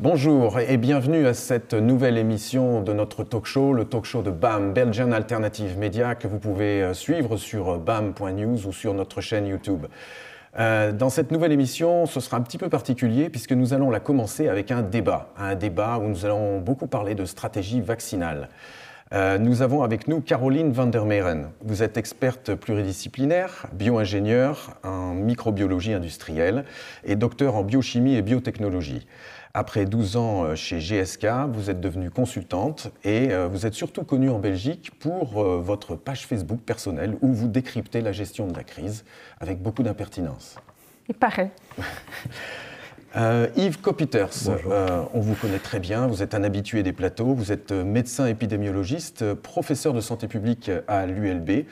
Bonjour et bienvenue à cette nouvelle émission de notre talk show, le talk show de BAM, Belgian Alternative Media, que vous pouvez suivre sur bam.news ou sur notre chaîne YouTube. Dans cette nouvelle émission, ce sera un petit peu particulier puisque nous allons la commencer avec un débat où nous allons beaucoup parler de stratégie vaccinale. Nous avons avec nous Caroline van der Meren. Vous êtes experte pluridisciplinaire, bio-ingénieure en microbiologie industrielle et docteur en biochimie et biotechnologie. Après 12 ans chez GSK, vous êtes devenue consultante et vous êtes surtout connue en Belgique pour votre page Facebook personnelle où vous décryptez la gestion de la crise avec beaucoup d'impertinence. Il paraît. Yves Coppieters, on vous connaît très bien, vous êtes un habitué des plateaux, vous êtes médecin épidémiologiste, professeur de santé publique à l'ULB et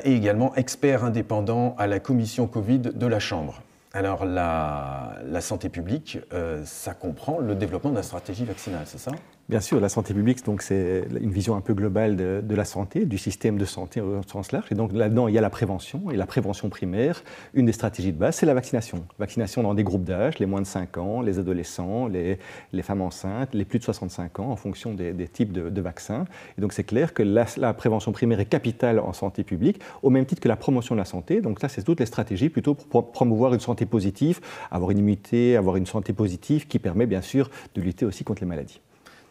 également expert indépendant à la commission Covid de la Chambre. Alors la santé publique, ça comprend le développement de la stratégie vaccinale, c'est ça ? Bien sûr, la santé publique, c'est une vision un peu globale de la santé, du système de santé au sens large. Et donc là-dedans, il y a la prévention, et la prévention primaire, une des stratégies de base, c'est la vaccination. Vaccination dans des groupes d'âge, les moins de 5 ans, les adolescents, les femmes enceintes, les plus de 65 ans, en fonction des types de vaccins. Et donc c'est clair que la prévention primaire est capitale en santé publique, au même titre que la promotion de la santé. Donc ça, c'est toutes les stratégies plutôt pour promouvoir une santé positive, avoir une immunité, avoir une santé positive qui permet bien sûr de lutter aussi contre les maladies.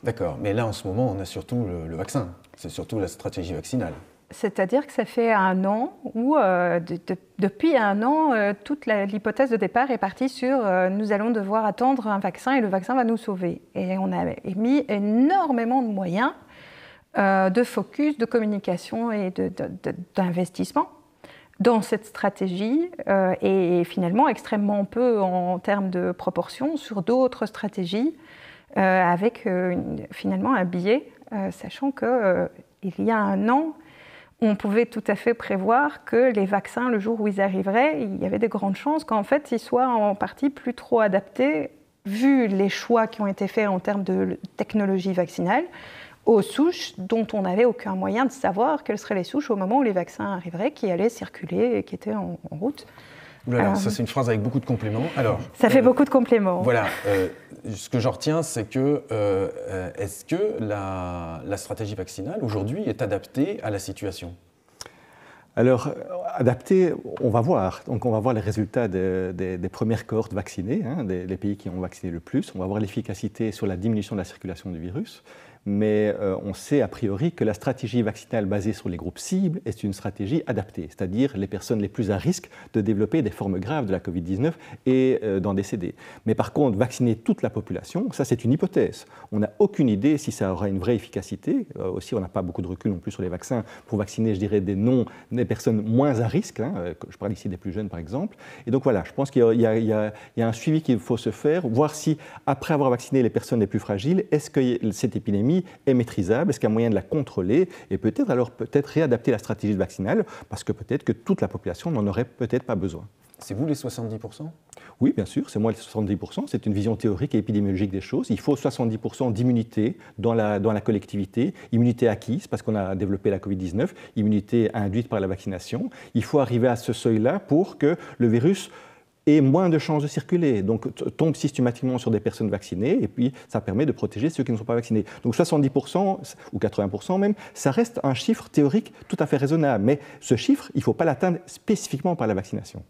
D'accord, mais là en ce moment on a surtout le vaccin, c'est surtout la stratégie vaccinale. C'est-à-dire que ça fait un an où, depuis un an, toute l'hypothèse de départ est partie sur nous allons devoir attendre un vaccin et le vaccin va nous sauver. Et on a mis énormément de moyens de focus, de communication et d'investissement dans cette stratégie et finalement extrêmement peu en termes de proportion sur d'autres stratégies. Avec finalement un biais, sachant qu'il y a un an, on pouvait tout à fait prévoir que les vaccins, le jour où ils arriveraient, il y avait de grandes chances qu'en fait, ils soient en partie plus trop adaptés, vu les choix qui ont été faits en termes de technologie vaccinale, aux souches dont on n'avait aucun moyen de savoir quelles seraient les souches au moment où les vaccins arriveraient, qui allaient circuler et qui étaient en route. Oulala, ça c'est une phrase avec beaucoup de compléments. Alors, ça fait beaucoup de compléments. Voilà, ce que j'en retiens, c'est que est-ce que la stratégie vaccinale aujourd'hui est adaptée à la situation ? Alors, adapté, on va voir. Donc, on va voir les résultats des premières cohortes vaccinées, des pays qui ont vacciné le plus. On va voir l'efficacité sur la diminution de la circulation du virus. Mais on sait a priori que la stratégie vaccinale basée sur les groupes cibles est une stratégie adaptée, c'est-à-dire les personnes les plus à risque de développer des formes graves de la Covid-19 et d'en décéder. Mais par contre, vacciner toute la population, ça c'est une hypothèse. On n'a aucune idée si ça aura une vraie efficacité. Aussi, on n'a pas beaucoup de recul non plus sur les vaccins pour vacciner, je dirais, des personnes moins à risque. Je parle ici des plus jeunes par exemple. Et donc voilà, je pense qu'il y a un suivi qu'il faut se faire, voir si après avoir vacciné les personnes les plus fragiles, est-ce que cette épidémie est maîtrisable, est-ce qu'il y a moyen de la contrôler et peut-être réadapter la stratégie vaccinale parce que peut-être que toute la population n'en aurait peut-être pas besoin. C'est vous les 70%? Oui, bien sûr, c'est moi les 70%. C'est une vision théorique et épidémiologique des choses. Il faut 70% d'immunité dans la collectivité, immunité acquise parce qu'on a développé la Covid-19, immunité induite par la vaccination. Il faut arriver à ce seuil-là pour que le virus et moins de chances de circuler, donc tombe systématiquement sur des personnes vaccinées, et puis ça permet de protéger ceux qui ne sont pas vaccinés. Donc 70% ou 80% même, ça reste un chiffre théorique tout à fait raisonnable, mais ce chiffre, il ne faut pas l'atteindre spécifiquement par la vaccination.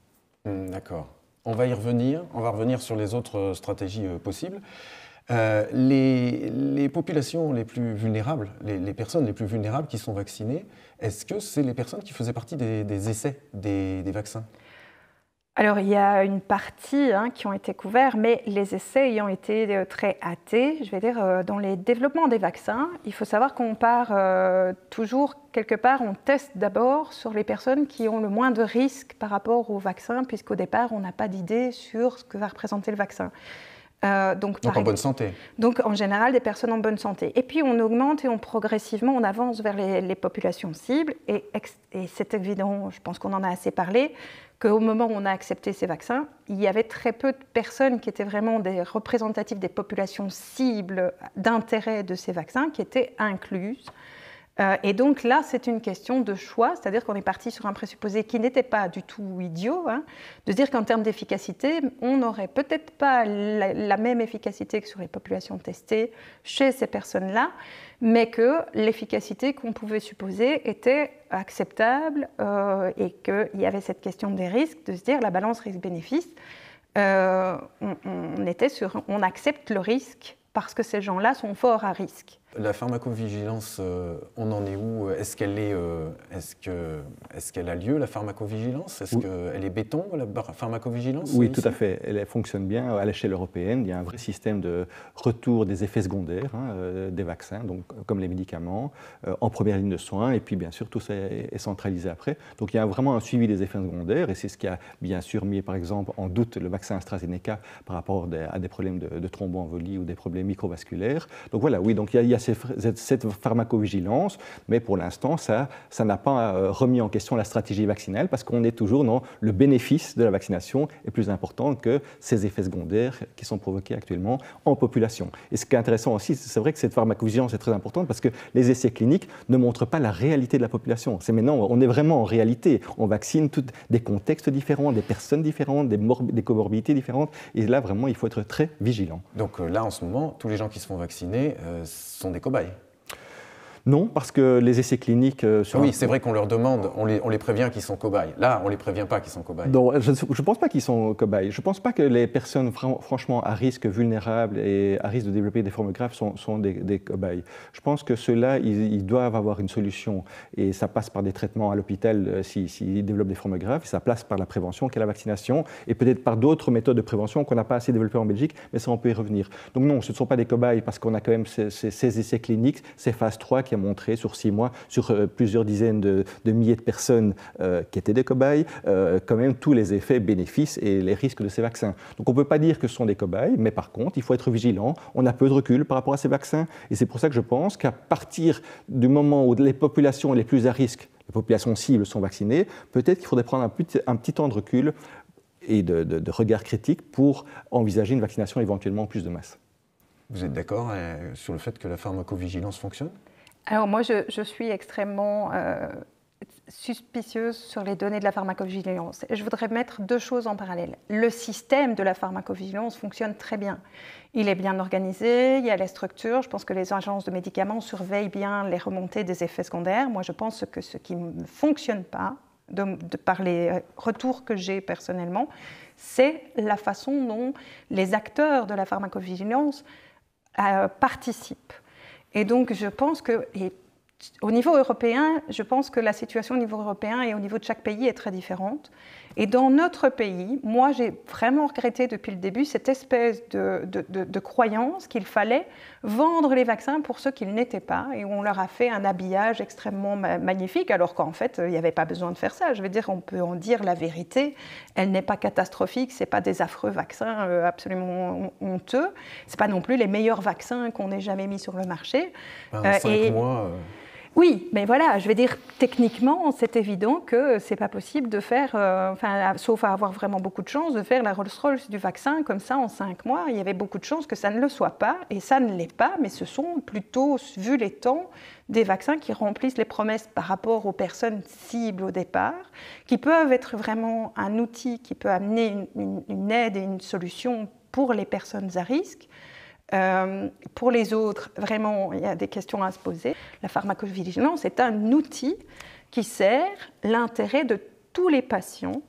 D'accord. On va revenir sur les autres stratégies possibles. Les populations les plus vulnérables, les personnes les plus vulnérables qui sont vaccinées, est-ce que c'est les personnes qui faisaient partie des essais des vaccins ? Alors, il y a une partie qui ont été couverts, mais les essais ayant été très hâtés, je vais dire, dans les développements des vaccins, il faut savoir qu'on part toujours quelque part, on teste d'abord sur les personnes qui ont le moins de risques par rapport au vaccin, puisqu'au départ, on n'a pas d'idée sur ce que va représenter le vaccin. Donc en bonne santé. Donc en général des personnes en bonne santé. Et puis on augmente et progressivement on avance vers les populations cibles et c'est évident, je pense qu'on en a assez parlé, qu'au moment où on a accepté ces vaccins, il y avait très peu de personnes qui étaient vraiment des représentatives des populations cibles d'intérêt de ces vaccins qui étaient incluses Et donc là, c'est une question de choix, c'est-à-dire qu'on est parti sur un présupposé qui n'était pas du tout idiot, hein, de dire qu'en termes d'efficacité, on n'aurait peut-être pas la même efficacité que sur les populations testées chez ces personnes-là, mais que l'efficacité qu'on pouvait supposer était acceptable et qu'il y avait cette question des risques, de se dire la balance risque-bénéfice, on accepte le risque parce que ces gens-là sont forts à risque. La pharmacovigilance, on en est où? Est-ce qu'elle a lieu, la pharmacovigilance? Est-ce qu'elle est béton, la pharmacovigilance? Oui, tout à fait. Elle fonctionne bien à l'échelle européenne. Il y a un vrai système de retour des effets secondaires des vaccins, donc, comme les médicaments, en première ligne de soins. Et puis, bien sûr, tout ça est centralisé après. Donc, il y a vraiment un suivi des effets secondaires. Et c'est ce qui a, bien sûr, mis, par exemple, en doute le vaccin AstraZeneca par rapport à des problèmes de thromboembolie ou des problèmes microvasculaires. Donc, voilà, oui, donc il y a cette pharmacovigilance, mais pour l'instant, ça n'a pas remis en question la stratégie vaccinale parce qu'on est toujours dans le bénéfice de la vaccination est plus important que ces effets secondaires qui sont provoqués actuellement en population. Et ce qui est intéressant aussi, c'est vrai que cette pharmacovigilance est très importante parce que les essais cliniques ne montrent pas la réalité de la population. C'est maintenant, on est vraiment en réalité. On vaccine des contextes différents, des personnes différentes, des comorbidités différentes. Et là, vraiment, il faut être très vigilant. Donc là, en ce moment, tous les gens qui se font vacciner sont des cobayes. Non, parce que les essais cliniques... oui, c'est vrai qu'on leur demande, on les prévient qu'ils sont cobayes. Là, on ne les prévient pas qu'ils sont cobayes. Non, je ne pense pas qu'ils sont cobayes. Je ne pense pas que les personnes franchement à risque, vulnérables et à risque de développer des formes graves sont des cobayes. Je pense que ceux-là, ils doivent avoir une solution. Et ça passe par des traitements à l'hôpital s'ils développent des formes graves. Et ça passe par la prévention, qui est la vaccination, et peut-être par d'autres méthodes de prévention qu'on n'a pas assez développées en Belgique, mais ça, on peut y revenir. Donc non, ce ne sont pas des cobayes parce qu'on a quand même ces essais cliniques, ces phases 3 qui a montré sur 6 mois, sur plusieurs dizaines de milliers de personnes qui étaient des cobayes, quand même tous les effets bénéfices et les risques de ces vaccins. Donc on ne peut pas dire que ce sont des cobayes, mais par contre, il faut être vigilant. On a peu de recul par rapport à ces vaccins. Et c'est pour ça que je pense qu'à partir du moment où les populations les plus à risque, les populations cibles sont vaccinées, peut-être qu'il faudrait prendre un petit temps de recul et de regard critique pour envisager une vaccination éventuellement en plus de masse. Vous êtes d'accord sur le fait que la pharmacovigilance fonctionne ? Alors moi, je suis extrêmement suspicieuse sur les données de la pharmacovigilance. Et je voudrais mettre deux choses en parallèle. Le système de la pharmacovigilance fonctionne très bien. Il est bien organisé, il y a les structures. Je pense que les agences de médicaments surveillent bien les remontées des effets secondaires. Moi, je pense que ce qui ne fonctionne pas, par les retours que j'ai personnellement, c'est la façon dont les acteurs de la pharmacovigilance participent. Et donc, je pense qu'au niveau européen, je pense que la situation au niveau européen et au niveau de chaque pays est très différente. Et dans notre pays, moi, j'ai vraiment regretté depuis le début cette espèce de croyance qu'il fallait vendre les vaccins pour ceux qu'ils n'étaient pas. Et on leur a fait un habillage extrêmement magnifique, alors qu'en fait, il n'y avait pas besoin de faire ça. Je veux dire, on peut en dire la vérité. Elle n'est pas catastrophique. Ce n'est pas des affreux vaccins absolument honteux. Ce n'est pas non plus les meilleurs vaccins qu'on ait jamais mis sur le marché. 5 mois... Oui, mais voilà, je vais dire, techniquement, c'est évident que ce n'est pas possible de faire, sauf à avoir vraiment beaucoup de chance, de faire la Rolls-Royce du vaccin comme ça en 5 mois. Il y avait beaucoup de chances que ça ne le soit pas, et ça ne l'est pas, mais ce sont plutôt, vu les temps, des vaccins qui remplissent les promesses par rapport aux personnes cibles au départ, qui peuvent être vraiment un outil qui peut amener une aide et une solution pour les personnes à risque. Pour les autres, vraiment, il y a des questions à se poser. La pharmacovigilance est un outil qui sert l'intérêt de tous les patients.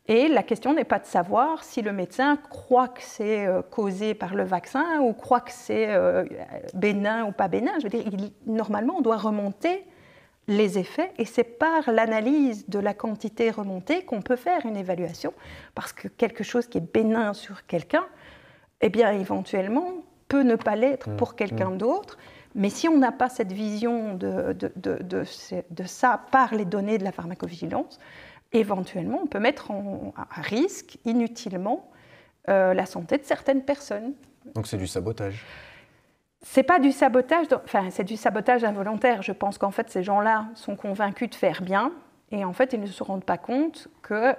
Et la question n'est pas de savoir si le médecin croit que c'est causé par le vaccin ou croit que c'est bénin ou pas bénin. Je veux dire, normalement, on doit remonter les effets et c'est par l'analyse de la quantité remontée qu'on peut faire une évaluation. Parce que quelque chose qui est bénin sur quelqu'un, eh bien, éventuellement, peut ne pas l'être pour quelqu'un d'autre, mais si on n'a pas cette vision de ça par les données de la pharmacovigilance, éventuellement on peut mettre à risque inutilement la santé de certaines personnes. Donc c'est du sabotage. C'est pas du sabotage, c'est du sabotage involontaire. Je pense qu'en fait ces gens-là sont convaincus de faire bien. Et en fait, ils ne se rendent pas compte que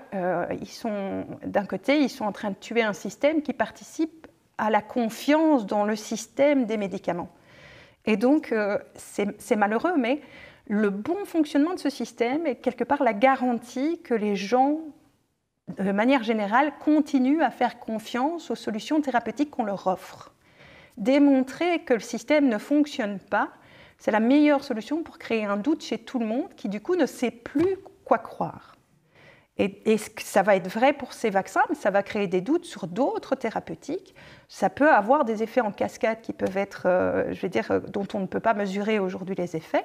d'un côté, ils sont en train de tuer un système qui participe à la confiance dans le système des médicaments. Et donc, c'est malheureux, mais le bon fonctionnement de ce système est quelque part la garantie que les gens, de manière générale, continuent à faire confiance aux solutions thérapeutiques qu'on leur offre. Démontrer que le système ne fonctionne pas, c'est la meilleure solution pour créer un doute chez tout le monde qui, du coup, ne sait plus quoi croire. Et ça va être vrai pour ces vaccins, mais ça va créer des doutes sur d'autres thérapeutiques. Ça peut avoir des effets en cascade qui peuvent être, dont on ne peut pas mesurer aujourd'hui les effets.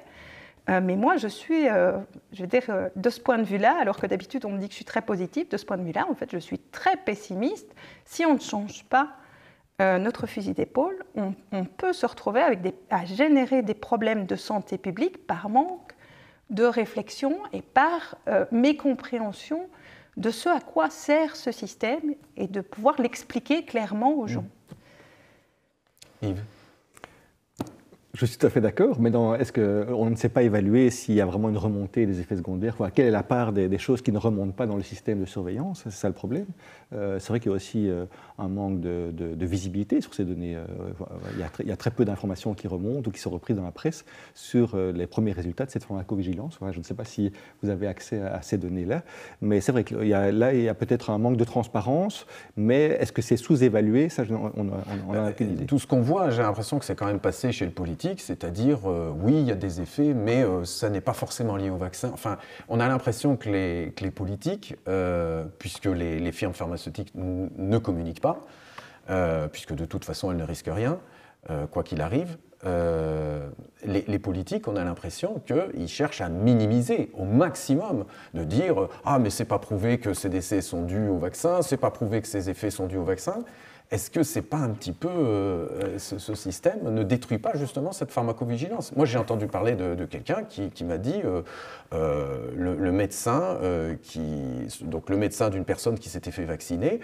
Mais moi, je suis, de ce point de vue-là, alors que d'habitude on me dit que je suis très positive, de ce point de vue-là, en fait, je suis très pessimiste. Si on ne change pas notre fusil d'épaule, on peut se retrouver à générer des problèmes de santé publique par manque de réflexion et par mécompréhension de ce à quoi sert ce système et de pouvoir l'expliquer clairement aux gens. Yves ? Je suis tout à fait d'accord, mais est-ce qu'on ne sait pas évaluer s'il y a vraiment une remontée des effets secondaires? Quelle est la part des choses qui ne remontent pas dans le système de surveillance? C'est ça le problème. C'est vrai qu'il y a aussi un manque de visibilité sur ces données. Il y a très peu d'informations qui remontent ou qui sont reprises dans la presse sur les premiers résultats de cette pharmacovigilance. Je ne sais pas si vous avez accès à ces données-là, mais c'est vrai qu'il y a peut-être un manque de transparence, mais est-ce que c'est sous-évalué? Ça, on n'en a aucune idée. Tout ce qu'on voit, j'ai l'impression que c'est quand même passé chez le politique, c'est-à-dire, oui, il y a des effets, mais ça n'est pas forcément lié au vaccin. Enfin, on a l'impression que les politiques, puisque les firmes pharmaceutiques ne communiquent pas, puisque de toute façon elles ne risquent rien, quoi qu'il arrive, les politiques, on a l'impression qu'ils cherchent à minimiser au maximum, de dire « Ah, mais c'est pas prouvé que ces décès sont dus au vaccin, c'est pas prouvé que ces effets sont dus au vaccin ». Est-ce que c'est pas un petit peu, ce système ne détruit pas justement cette pharmacovigilance? Moi, j'ai entendu parler de quelqu'un qui m'a dit, le médecin, donc le médecin d'une personne qui s'était fait vacciner,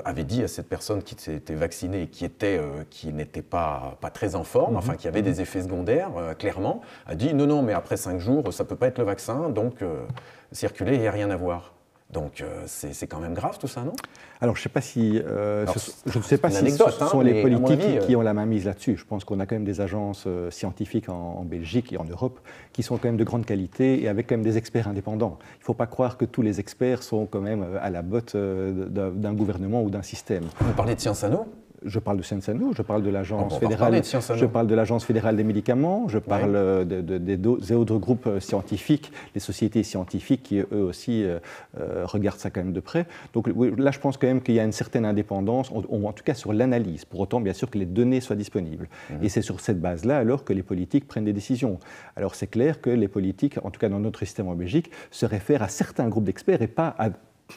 avait dit à cette personne qui s'était vaccinée et qui n'était pas très en forme, enfin qui avait des effets secondaires, clairement, a dit non, mais après 5 jours, ça peut pas être le vaccin, donc circuler, il n'y a rien à voir. Donc c'est quand même grave tout ça, non? Alors je ne sais pas si, ce sont les politiques qui ont la main mise là-dessus. Je pense qu'on a quand même des agences scientifiques en Belgique et en Europe qui sont quand même de grande qualité et avec quand même des experts indépendants. Il ne faut pas croire que tous les experts sont quand même à la botte d'un gouvernement ou d'un système. Vous parlez de Sciences Anno? Je parle de Sciences Anno, je parle de l'Agence fédérale des médicaments, je parle des autres groupes scientifiques, les sociétés scientifiques qui eux aussi regardent ça quand même de près. Donc là, je pense quand même qu'il y a une certaine indépendance, en tout cas sur l'analyse, pour autant bien sûr que les données soient disponibles. Et c'est sur cette base-là alors que les politiques prennent des décisions. Alors c'est clair que les politiques, en tout cas dans notre système en Belgique, se réfèrent à certains groupes d'experts et pas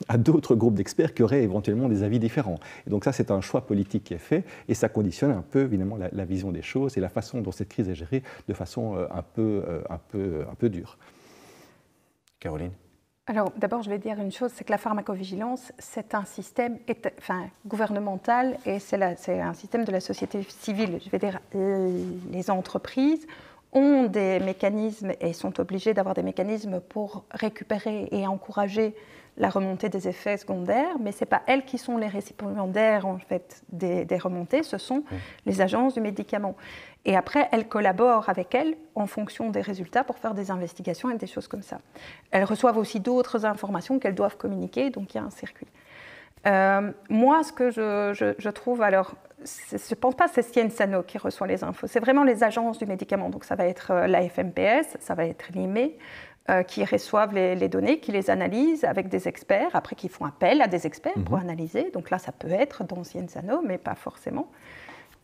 à d'autres groupes d'experts qui auraient éventuellement des avis différents. Et donc ça, c'est un choix politique qui est fait, et ça conditionne un peu, évidemment, la vision des choses et la façon dont cette crise est gérée de façon un peu dure. Caroline? Alors, d'abord, je vais dire une chose, c'est que la pharmacovigilance, c'est un système gouvernemental et c'est un système de la société civile. Je vais dire, les entreprises ont des mécanismes et sont obligées d'avoir des mécanismes pour récupérer et encourager la remontée des effets secondaires, mais ce n'est pas elles qui sont les récipiendaires en fait, des remontées, ce sont les agences du médicament. Et après, elles collaborent avec elles en fonction des résultats pour faire des investigations et des choses comme ça. Elles reçoivent aussi d'autres informations qu'elles doivent communiquer, donc il y a un circuit. Moi, ce que je trouve, alors, je ne pense pas que c'est Sciences Anno qui reçoit les infos, c'est vraiment les agences du médicament, donc ça va être la FMPS, ça va être l'IME, qui reçoivent les données, qui les analysent avec des experts, après qui font appel à des experts pour analyser. Donc là, ça peut être dans Sciences Anno, mais pas forcément.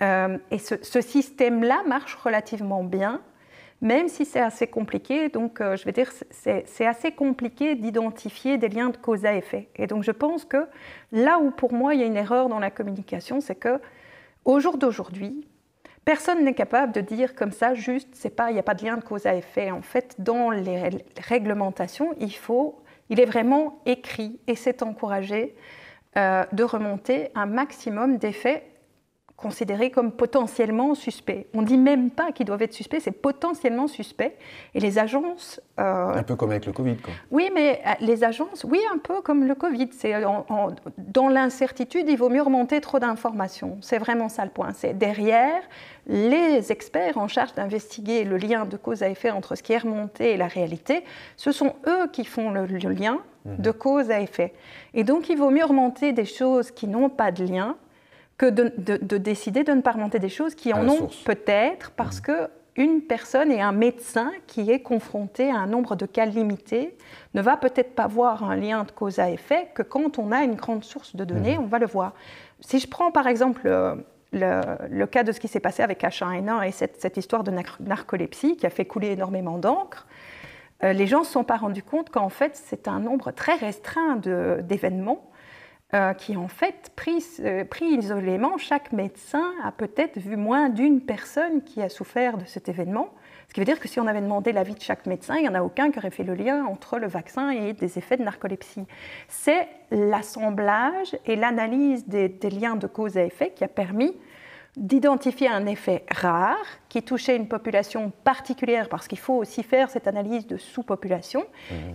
Et ce système-là marche relativement bien, même si c'est assez compliqué. Donc, je vais dire, c'est assez compliqué d'identifier des liens de cause à effet. Et donc, je pense que là où, pour moi, il y a une erreur dans la communication, c'est qu'au jour d'aujourd'hui, personne n'est capable de dire comme ça, juste, il n'y a pas de lien de cause à effet. En fait, dans les réglementations, il est vraiment écrit et c'est encouragé de remonter un maximum d'effets considérés comme potentiellement suspects. On ne dit même pas qu'ils doivent être suspects, c'est potentiellement suspect. Et les agences... Un peu comme avec le Covid, quoi. Oui, mais les agences, oui, un peu comme le Covid. Dans l'incertitude, il vaut mieux remonter trop d'informations. C'est vraiment ça le point. C'est derrière, les experts en charge d'investiguer le lien de cause à effet entre ce qui est remonté et la réalité, ce sont eux qui font le lien de cause à effet. Et donc, il vaut mieux remonter des choses qui n'ont pas de lien que de décider de ne pas remonter des choses qui en ont peut-être, parce qu'une personne et un médecin qui est confronté à un nombre de cas limité ne va peut-être pas voir un lien de cause à effet que quand on a une grande source de données, on va le voir. Si je prends par exemple le cas de ce qui s'est passé avec H1N1 et cette histoire de narcolepsie qui a fait couler énormément d'encre, les gens ne se sont pas rendus compte qu'en fait c'est un nombre très restreint d'événements qui en fait, pris isolément, chaque médecin a peut-être vu moins d'une personne qui a souffert de cet événement. Ce qui veut dire que si on avait demandé l'avis de chaque médecin, il n'y en a aucun qui aurait fait le lien entre le vaccin et des effets de narcolepsie. C'est l'assemblage et l'analyse des liens de cause à effet qui a permis d'identifier un effet rare qui touchait une population particulière, parce qu'il faut aussi faire cette analyse de sous-population,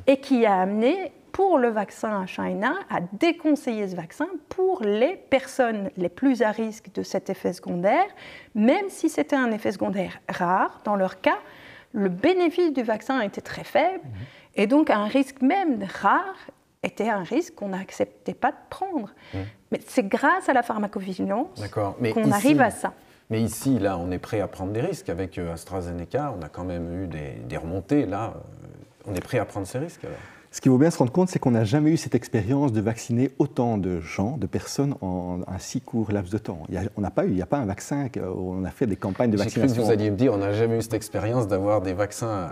et qui a amené pour le vaccin H1N1 à déconseiller ce vaccin pour les personnes les plus à risque de cet effet secondaire, même si c'était un effet secondaire rare. Dans leur cas, le bénéfice du vaccin était très faible, et donc un risque même rare était un risque qu'on n'acceptait pas de prendre. Mais c'est grâce à la pharmacovigilance qu'on arrive à ça. Mais ici, là, on est prêt à prendre des risques. Avec AstraZeneca, on a quand même eu des remontées. Là, on est prêt à prendre ces risques, alors. Ce qu'il faut bien se rendre compte, c'est qu'on n'a jamais eu cette expérience de vacciner autant de gens, de personnes en un si court laps de temps. Il n'y a pas un vaccin où on a fait des campagnes de vaccination. J'ai cru que vous alliez me dire on n'a jamais eu cette expérience d'avoir des vaccins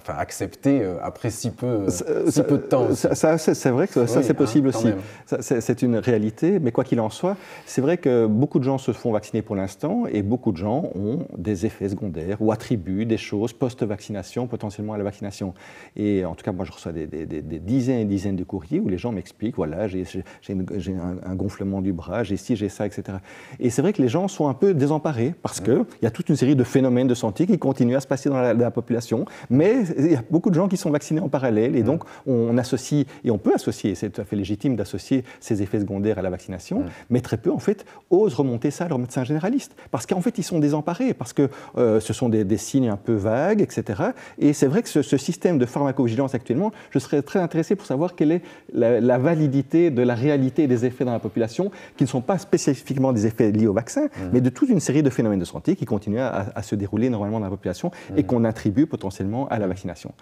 acceptés après si peu de temps. C'est vrai que ça c'est possible aussi. C'est une réalité, mais quoi qu'il en soit, c'est vrai que beaucoup de gens se font vacciner pour l'instant et beaucoup de gens ont des effets secondaires ou attribuent des choses post-vaccination potentiellement à la vaccination. Et en tout cas, moi je reçois des dizaines et dizaines de courriers où les gens m'expliquent, voilà, j'ai un gonflement du bras, j'ai ci, j'ai ça, etc. Et c'est vrai que les gens sont un peu désemparés parce qu'il y a toute une série de phénomènes de santé qui continuent à se passer dans la population. Mais il y a beaucoup de gens qui sont vaccinés en parallèle et donc on associe, et on peut associer, c'est tout à fait légitime d'associer ces effets secondaires à la vaccination, mais très peu en fait osent remonter ça à leur médecin généraliste parce qu'en fait ils sont désemparés, parce que ce sont des signes un peu vagues, etc. Et c'est vrai que ce système de pharmacovigilance actuellement, je serais très intéressé pour savoir quelle est la validité de la réalité des effets dans la population qui ne sont pas spécifiquement des effets liés au vaccin, mais de toute une série de phénomènes de santé qui continuent à se dérouler normalement dans la population et qu'on attribue potentiellement à la vaccination.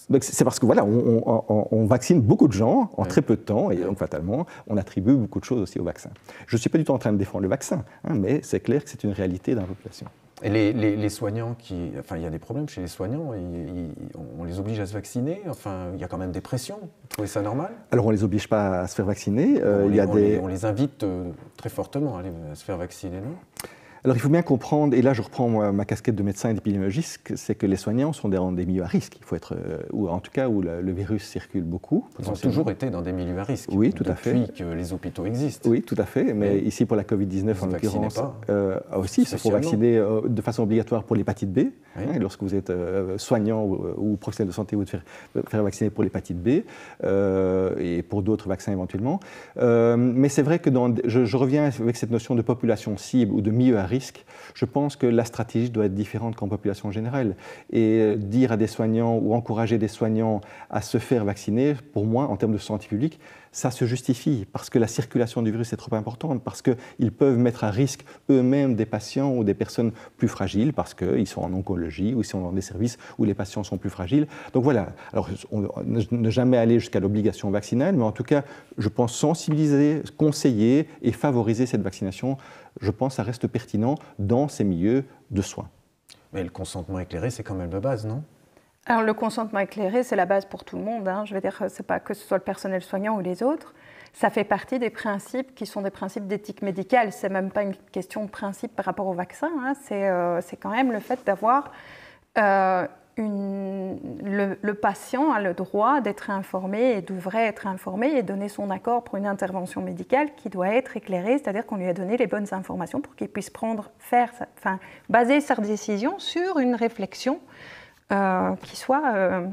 Donc c'est parce que voilà, on vaccine beaucoup de gens en très peu de temps et donc fatalement, on attribue beaucoup de choses aussi au vaccin. Je ne suis pas du tout en train de défendre le vaccin, mais c'est clair que c'est une réalité dans la population. Et les soignants il y a des problèmes chez les soignants, on les oblige à se vacciner, il y a quand même des pressions. Vous trouvez ça normal ? Alors on ne les oblige pas à se faire vacciner. On les invite très fortement à se faire vacciner, non ? Alors il faut bien comprendre, et là je reprends ma casquette de médecin et d'épidémiologiste, c'est que les soignants sont dans des milieux à risque. Il faut être, ou en tout cas où le virus circule beaucoup. Ils ont toujours été dans des milieux à risque. Oui, tout à fait. Depuis que les hôpitaux existent. Oui, tout à fait. Mais ici pour la Covid-19 en l'occurrence, aussi, il faut vacciner de façon obligatoire pour l'hépatite B. Lorsque vous êtes soignant ou professionnel de santé, vous devez faire vacciner pour l'hépatite B et pour d'autres vaccins éventuellement. Mais c'est vrai que je reviens avec cette notion de population cible ou de milieu à risque. Je pense que la stratégie doit être différente qu'en population générale. Et dire à des soignants ou encourager des soignants à se faire vacciner, pour moi, en termes de santé publique, ça se justifie parce que la circulation du virus est trop importante, parce qu'ils peuvent mettre à risque eux-mêmes des patients ou des personnes plus fragiles, parce qu'ils sont en oncologie ou ils sont dans des services où les patients sont plus fragiles. Donc voilà, alors ne jamais aller jusqu'à l'obligation vaccinale, mais en tout cas, je pense sensibiliser, conseiller et favoriser cette vaccination. Je pense que ça reste pertinent dans ces milieux de soins. Mais le consentement éclairé, c'est quand même la base, non ? Alors le consentement éclairé, c'est la base pour tout le monde. Je veux dire, c'est pas que ce soit le personnel soignant ou les autres. Ça fait partie des principes qui sont des principes d'éthique médicale. C'est même pas une question de principe par rapport au vaccin. C'est quand même le fait d'avoir le le patient a le droit d'être informé et devrait être informé et donner son accord pour une intervention médicale qui doit être éclairée, c'est-à-dire qu'on lui a donné les bonnes informations pour qu'il puisse baser sa décision sur une réflexion qui soit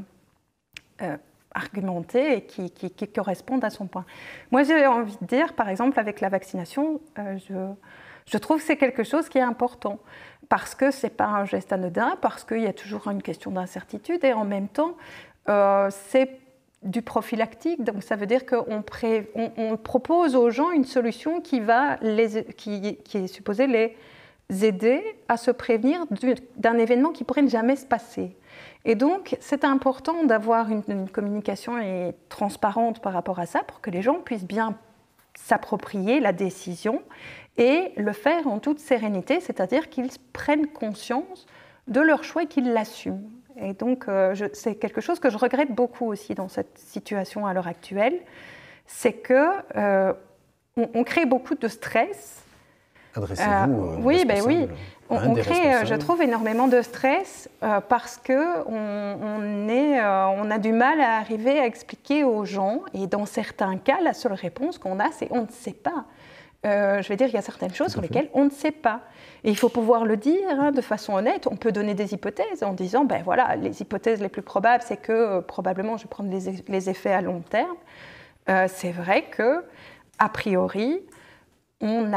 argumentée et qui corresponde à son point. Moi, j'ai envie de dire, par exemple, avec la vaccination, je trouve que c'est quelque chose qui est important parce que ce n'est pas un geste anodin, parce qu'il y a toujours une question d'incertitude et en même temps, c'est du prophylactique. Donc ça veut dire qu'on propose aux gens une solution qui est supposée les aider à se prévenir d'un événement qui pourrait ne jamais se passer. Et donc, c'est important d'avoir une communication transparente par rapport à ça pour que les gens puissent bien s'approprier la décision et le faire en toute sérénité, c'est-à-dire qu'ils prennent conscience de leur choix et qu'ils l'assument. Et donc, c'est quelque chose que je regrette beaucoup aussi dans cette situation à l'heure actuelle, c'est qu'on crée beaucoup de stress. Adressez-vous oui, on crée, je trouve, énormément de stress parce qu'on a du mal à arriver à expliquer aux gens, et dans certains cas, la seule réponse qu'on a, c'est on ne sait pas. Je vais dire, il y a certaines choses sur lesquelles on ne sait pas. Et il faut pouvoir le dire de façon honnête. On peut donner des hypothèses en disant, ben voilà, les hypothèses les plus probables, c'est que probablement, je vais prendre les effets à long terme. C'est vrai que, a priori, on ne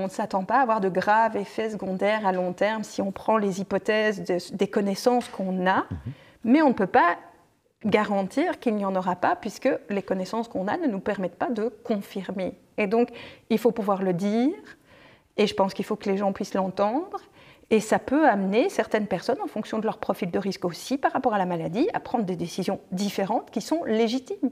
s'attend pas à avoir de graves effets secondaires à long terme si on prend les hypothèses des connaissances qu'on a, mais on ne peut pas garantir qu'il n'y en aura pas puisque les connaissances qu'on a ne nous permettent pas de confirmer. Et donc, il faut pouvoir le dire, et je pense qu'il faut que les gens puissent l'entendre, et ça peut amener certaines personnes, en fonction de leur profil de risque aussi par rapport à la maladie, à prendre des décisions différentes qui sont légitimes.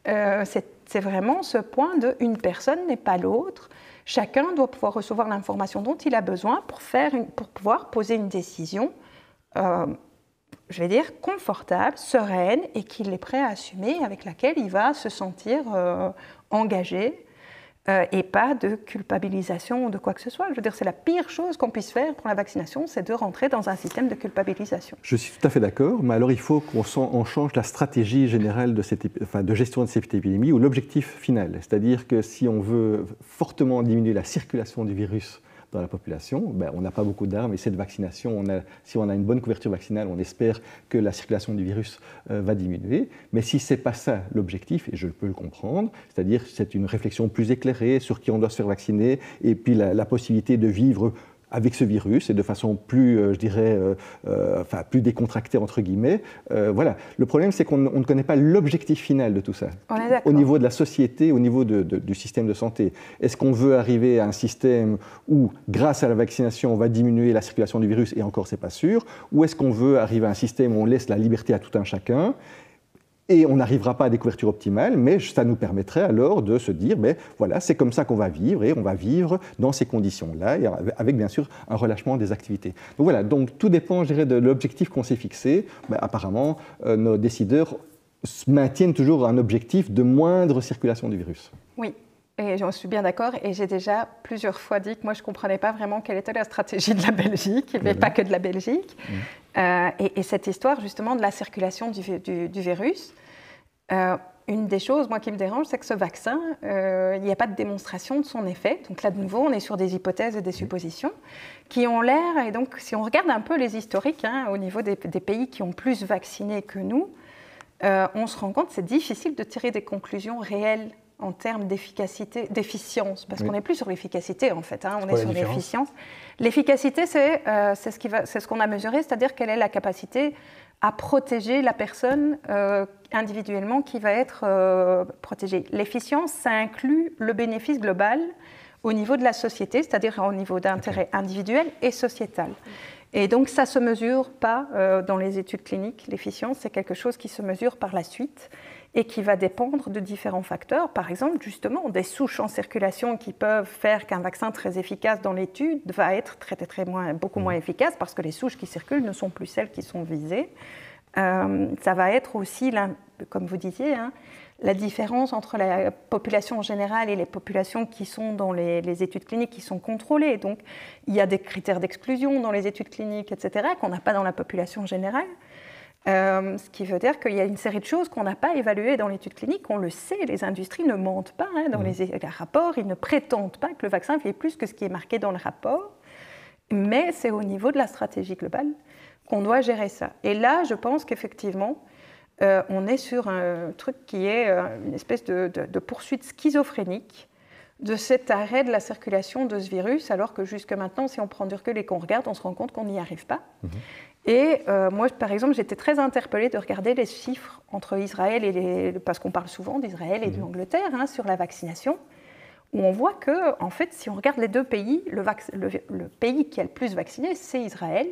C'est vraiment ce point de une personne n'est pas l'autre. Chacun doit pouvoir recevoir l'information dont il a besoin pour pouvoir poser une décision, je vais dire, confortable, sereine et qu'il est prêt à assumer, avec laquelle il va se sentir engagé et pas de culpabilisation ou de quoi que ce soit. Je veux dire, c'est la pire chose qu'on puisse faire pour la vaccination, c'est de rentrer dans un système de culpabilisation. Je suis tout à fait d'accord, mais alors il faut qu'on change la stratégie générale de gestion de cette épidémie ou l'objectif final. C'est-à-dire que si on veut fortement diminuer la circulation du virus dans la population, on n'a pas beaucoup d'armes et cette vaccination, si on a une bonne couverture vaccinale, on espère que la circulation du virus va diminuer. Mais si ce n'est pas ça l'objectif, et je peux le comprendre, c'est-à-dire c'est une réflexion plus éclairée sur qui on doit se faire vacciner et puis la possibilité de vivre avec ce virus et de façon plus, plus décontractée, entre guillemets. Voilà. Le problème, c'est qu'on ne connaît pas l'objectif final de tout ça. Au niveau de la société, au niveau du système de santé. Est-ce qu'on veut arriver à un système où, grâce à la vaccination, on va diminuer la circulation du virus, et encore, c'est pas sûr, ou est-ce qu'on veut arriver à un système où on laisse la liberté à tout un chacun et on n'arrivera pas à des couvertures optimales, mais ça nous permettrait alors de se dire, voilà, c'est comme ça qu'on va vivre, et on va vivre dans ces conditions-là, et avec bien sûr un relâchement des activités. Donc voilà, donc tout dépend, je dirais, de l'objectif qu'on s'est fixé. Apparemment, nos décideurs maintiennent toujours un objectif de moindre circulation du virus. Oui. Et je suis bien d'accord, et j'ai déjà plusieurs fois dit que moi je ne comprenais pas vraiment quelle était la stratégie de la Belgique, mais pas que de la Belgique. Et cette histoire justement de la circulation du virus, une des choses moi qui me dérange, c'est que ce vaccin, il n'y a pas de démonstration de son effet. Donc là de nouveau, on est sur des hypothèses et des suppositions qui ont l'air, et donc si on regarde un peu les historiques au niveau des pays qui ont plus vacciné que nous, on se rend compte que c'est difficile de tirer des conclusions réelles en termes d'efficacité, d'efficience, parce qu'on n'est plus sur l'efficacité en fait, on est sur l'efficience. L'efficacité, c'est ce qu'on a mesuré, c'est-à-dire quelle est la capacité à protéger la personne individuellement qui va être protégée. L'efficience, ça inclut le bénéfice global au niveau de la société, c'est-à-dire au niveau d'intérêt individuel et sociétal. Et donc ça ne se mesure pas dans les études cliniques. L'efficience, c'est quelque chose qui se mesure par la suite et qui va dépendre de différents facteurs. Par exemple, justement, des souches en circulation qui peuvent faire qu'un vaccin très efficace dans l'étude va être beaucoup moins efficace parce que les souches qui circulent ne sont plus celles qui sont visées. Ça va être aussi, comme vous disiez, la différence entre la population en général et les populations qui sont dans les études cliniques qui sont contrôlées. Donc, il y a des critères d'exclusion dans les études cliniques, etc., qu'on n'a pas dans la population générale. Ce qui veut dire qu'il y a une série de choses qu'on n'a pas évaluées dans l'étude clinique. On le sait, les industries ne mentent pas dans les rapports. Ils ne prétendent pas que le vaccin fait plus que ce qui est marqué dans le rapport. Mais c'est au niveau de la stratégie globale qu'on doit gérer ça. Et là, je pense qu'effectivement, on est sur un truc qui est une espèce de poursuite schizophrénique de cet arrêt de la circulation de ce virus, alors que jusque maintenant, si on prend du recul et qu'on regarde, on se rend compte qu'on n'y arrive pas. Et moi, par exemple, j'étais très interpellée de regarder les chiffres entre Israël et parce qu'on parle souvent d'Israël et de l'Angleterre sur la vaccination, où on voit que, en fait, si on regarde les deux pays, le pays qui a le plus vacciné, c'est Israël.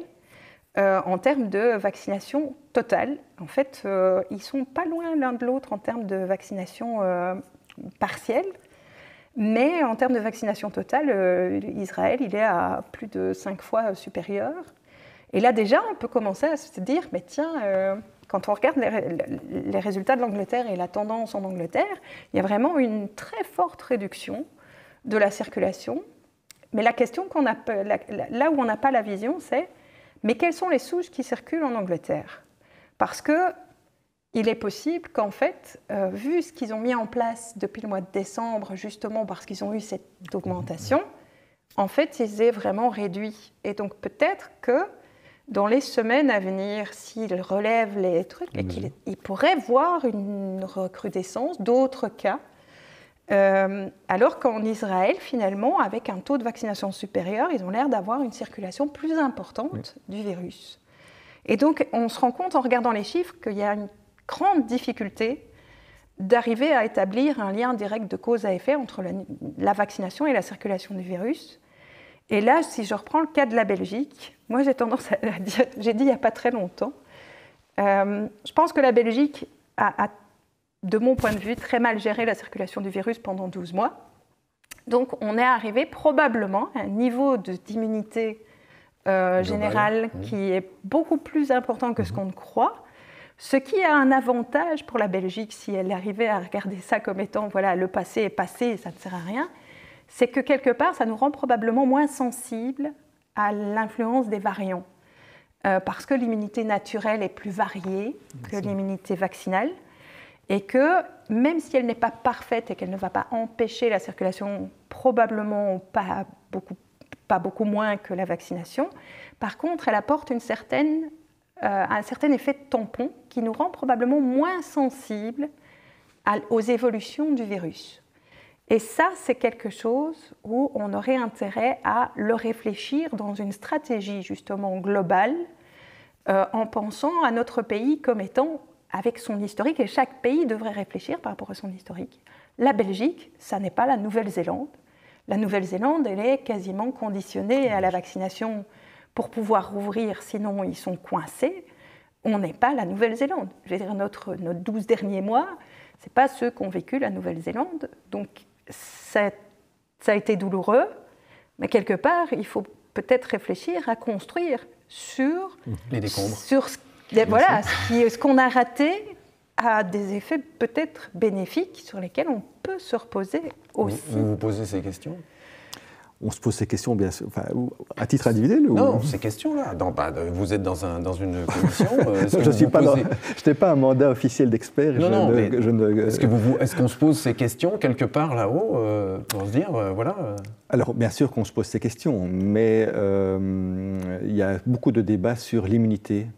En termes de vaccination totale, en fait, ils ne sont pas loin l'un de l'autre en termes de vaccination partielle. Mais en termes de vaccination totale, Israël, il est à plus de 5 fois supérieur. Et là, déjà, on peut commencer à se dire, mais tiens, quand on regarde les résultats de l'Angleterre et la tendance en Angleterre, il y a vraiment une très forte réduction de la circulation. Mais la question là où on n'a pas la vision, c'est, mais quelles sont les souches qui circulent en Angleterre? Parce qu'il est possible qu'en fait, vu ce qu'ils ont mis en place depuis le mois de décembre, justement parce qu'ils ont eu cette augmentation, en fait, ils aient vraiment réduit. Et donc peut-être que dans les semaines à venir, s'ils relèvent les trucs, ils pourraient voir une recrudescence d'autres cas. Alors qu'en Israël, finalement, avec un taux de vaccination supérieur, ils ont l'air d'avoir une circulation plus importante du virus. Et donc, on se rend compte en regardant les chiffres qu'il y a une grande difficulté d'arriver à établir un lien direct de cause à effet entre la vaccination et la circulation du virus. Et là, si je reprends le cas de la Belgique, moi j'ai tendance à dire, j'ai dit il n'y a pas très longtemps, je pense que la Belgique a, de mon point de vue, très mal géré la circulation du virus pendant 12 mois. Donc on est arrivé probablement à un niveau d'immunité générale qui est beaucoup plus important que ce qu'on croit. Ce qui a un avantage pour la Belgique, si elle arrivait à regarder ça comme étant, voilà, le passé est passé, ça ne sert à rien, c'est que quelque part, ça nous rend probablement moins sensibles à l'influence des variants. Parce que l'immunité naturelle est plus variée que l'immunité vaccinale. Et que même si elle n'est pas parfaite et qu'elle ne va pas empêcher la circulation, probablement pas beaucoup moins que la vaccination, par contre, elle apporte un certain effet de tampon qui nous rend probablement moins sensibles aux évolutions du virus. Et ça, c'est quelque chose où on aurait intérêt à le réfléchir dans une stratégie justement globale, en pensant à notre pays comme étant avec son historique, et chaque pays devrait réfléchir par rapport à son historique. La Belgique, ça n'est pas la Nouvelle-Zélande. La Nouvelle-Zélande, elle est quasiment conditionnée à la vaccination pour pouvoir rouvrir, sinon ils sont coincés. On n'est pas la Nouvelle-Zélande. Je veux dire, nos 12 derniers mois, ce n'est pas ceux qui ont vécu la Nouvelle-Zélande. Donc, ça a été douloureux, mais quelque part, il faut peut-être réfléchir à construire sur les décombres. Sur ce qu'on a raté a des effets peut-être bénéfiques sur lesquels on peut se reposer aussi. Vous vous posez ces questions ? On se pose ces questions, bien sûr, à titre individuel Non, ces questions-là. Vous êtes dans une commission. Je n'ai pas un mandat officiel d'expert. Est-ce qu'on se pose ces questions quelque part là-haut pour se dire, voilà. Alors, bien sûr qu'on se pose ces questions, mais il y a beaucoup de débats sur l'immunité